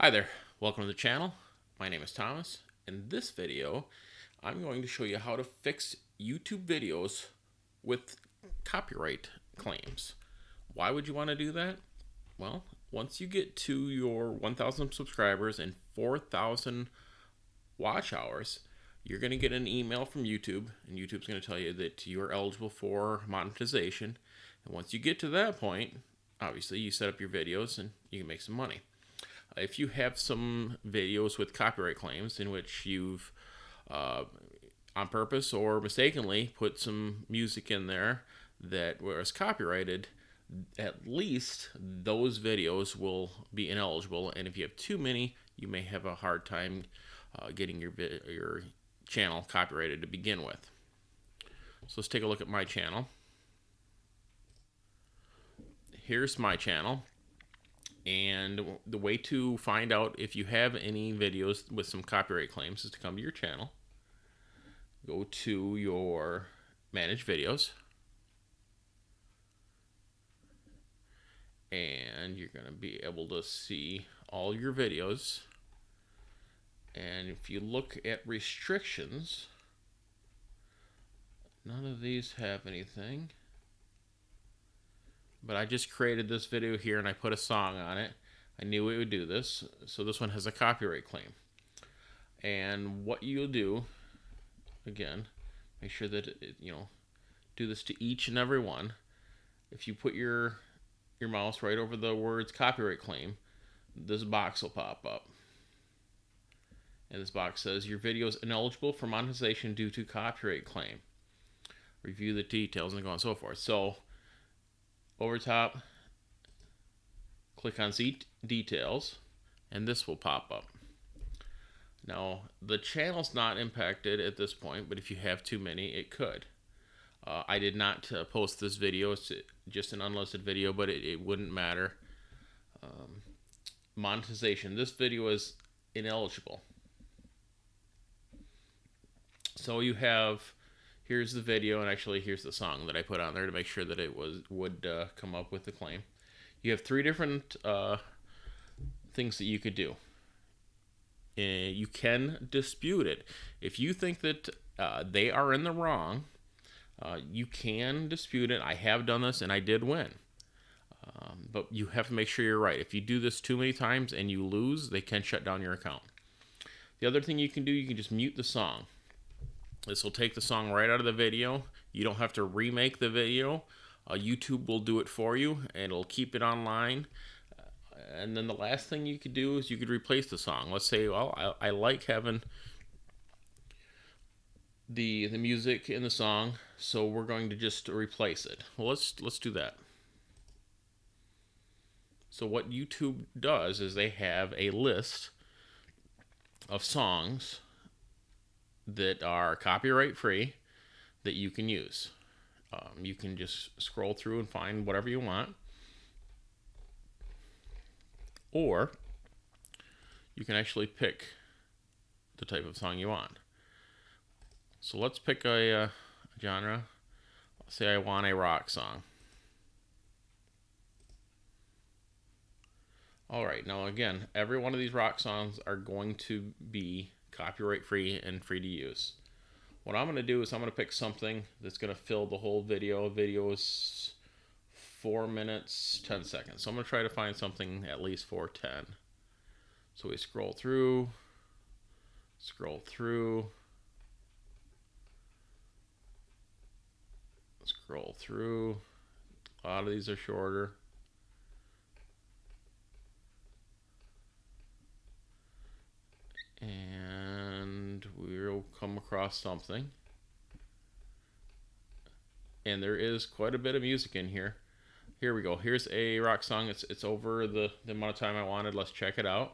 Hi there, welcome to the channel. My name is Thomas. In this video, I'm going to show you how to fix YouTube videos with copyright claims. Why would you want to do that? Well, once you get to your 1,000 subscribers and 4,000 watch hours, you're going to get an email from YouTube, and YouTube's going to tell you that you're eligible for monetization. And once you get to that point, obviously you set up your videos and you can make some money. If you have some videos with copyright claims in which you've on purpose or mistakenly put some music in there that was copyrighted, at least those videos will be ineligible. And if you have too many, you may have a hard time getting your channel copyrighted to begin with. So let's take a look at my channel. Here's my channel. And the way to find out if you have any videos with some copyright claims is to come to your channel, go to your manage videos, and you're going to be able to see all your videos. And if you look at restrictions, none of these have anything. But I just created this video here and I put a song on it. I knew it would do this. So this one has a copyright claim. And what you'll do, again, make sure that do this to each and every one. If you put your mouse right over the words copyright claim, this box will pop up. And this box says your video is ineligible for monetization due to copyright claim. Review the details and go on and so forth. So over top, click on see details, and this will pop up. Now, the channel's not impacted at this point, but if you have too many, it could. I did not post this video. It's just an unlisted video, but it wouldn't matter. Monetization. This video is ineligible. So you have, here's the video, and actually here's the song that I put on there to make sure that it would come up with the claim. You have three different things that you could do. You can dispute it. If you think that they are in the wrong, you can dispute it. I have done this, and I did win. But you have to make sure you're right. If you do this too many times and you lose, they can shut down your account. The other thing you can do, you can just mute the song. This will take the song right out of the video. You don't have to remake the video. YouTube will do it for you, and it'll keep it online. And then the last thing you could do is you could replace the song. Let's say, well, I like having the music in the song, so we're going to just replace it. Well, let's do that. So what YouTube does is they have a list of songs that are copyright free that you can use. You can just scroll through and find whatever you want, or you can actually pick the type of song you want. So let's pick a genre. Let's say I want a rock song. Alright, now again, every one of these rock songs are going to be copyright free and free to use. What I'm going to do is I'm going to pick something that's going to fill the whole video. Video is 4 minutes, 10 seconds. So I'm going to try to find something at least for 10. So we scroll through. A lot of these are shorter. And we'll come across something. And there is quite a bit of music in here. Here we go. Here's a rock song. It's over the amount of time I wanted. Let's check it out.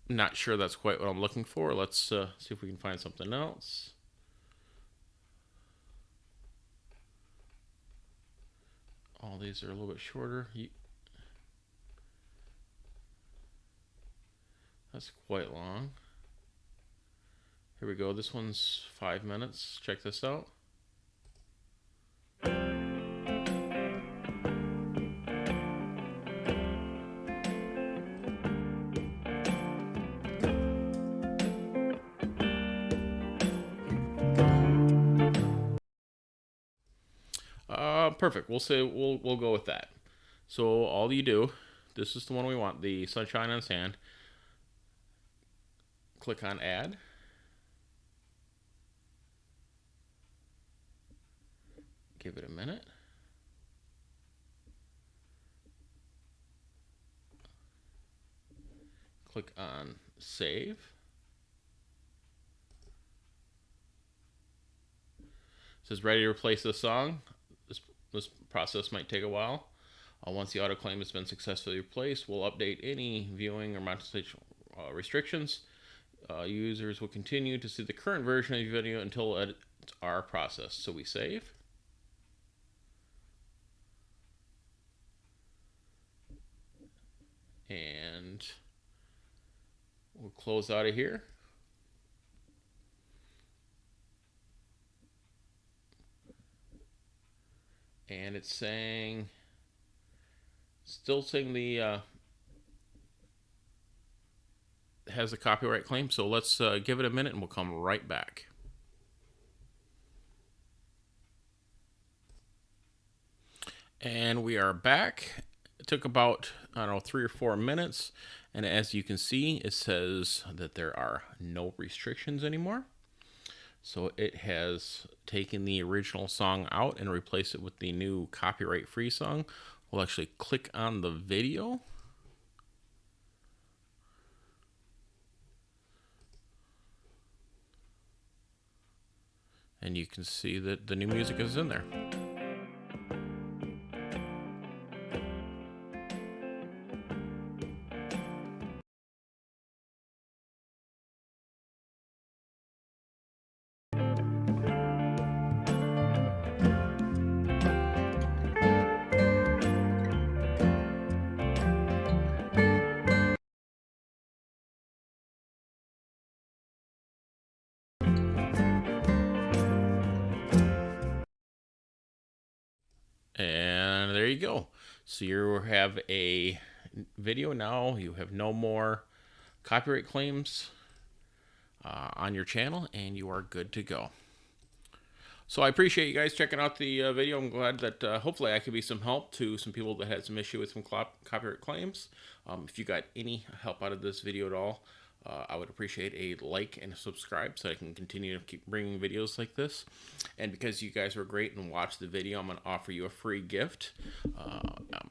Not sure that's quite what I'm looking for. Let's see if we can find something else. All these are a little bit shorter. That's quite long. Here we go. This one's 5 minutes. Check this out. Perfect. We'll go with that. So all you do, this is the one we want, the sunshine on sand. Click on add. Give it a minute. Click on save. It says ready to replace the song. This process might take a while. Once the autoclaim has been successfully replaced, we'll update any viewing or monetization restrictions. Users will continue to see the current version of the video until edits are processed. So we save. And we'll close out of here. And it's saying, still saying the has a copyright claim. So let's give it a minute and we'll come right back. And we are back. It took about, I don't know, 3 or 4 minutes. And as you can see, it says that there are no restrictions anymore. So it has taken the original song out and replaced it with the new copyright-free song. We'll actually click on the video. And you can see that the new music is in there. And there you go. So you have a video now. You have no more copyright claims on your channel, and you are good to go. So I appreciate you guys checking out the video. I'm glad that hopefully I could be some help to some people that had some issue with some copyright claims. If you got any help out of this video at all, I would appreciate a like and a subscribe so I can continue to keep bringing videos like this. And because you guys were great and watched the video, I'm going to offer you a free gift.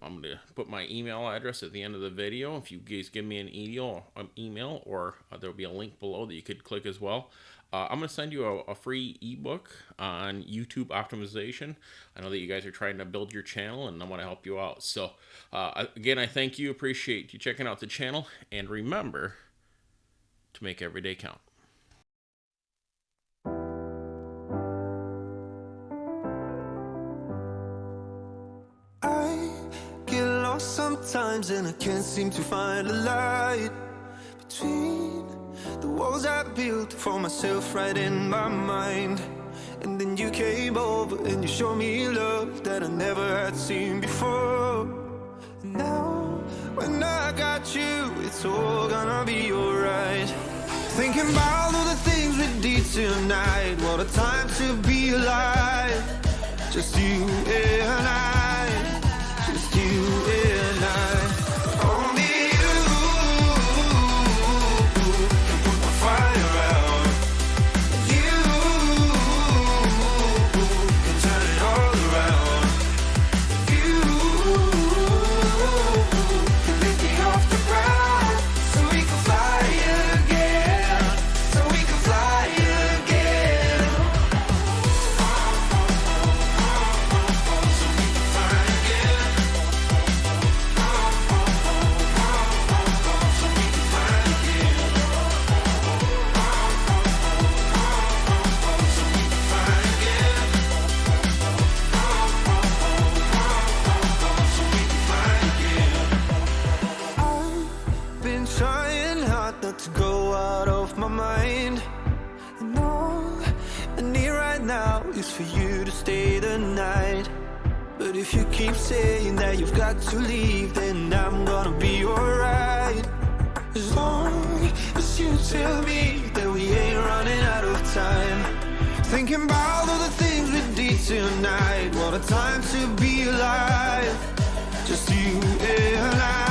I'm going to put my email address at the end of the video. If you guys give me an email or there'll be a link below that you could click as well. I'm going to send you a free ebook on YouTube optimization. I know that you guys are trying to build your channel, and I want to help you out. So again, I thank you, appreciate you checking out the channel, and remember to make every day count. I get lost sometimes and I can't seem to find a light between the walls I built for myself right in my mind. And then you came over and you showed me love that I never had seen before. And now when I got you, it's all gonna be alright. Thinking about all the things we did tonight. What a time to be alive. Just you and I. Just you and I. Only you can put the fire out. You can turn it all around. You can lift me off the ground so we can fly again. So we can fly again. So we if you keep saying that you've got to leave, then I'm gonna be alright. As long as you tell me that we ain't running out of time. Thinking about all the things we did tonight. What a time to be alive. Just you and I.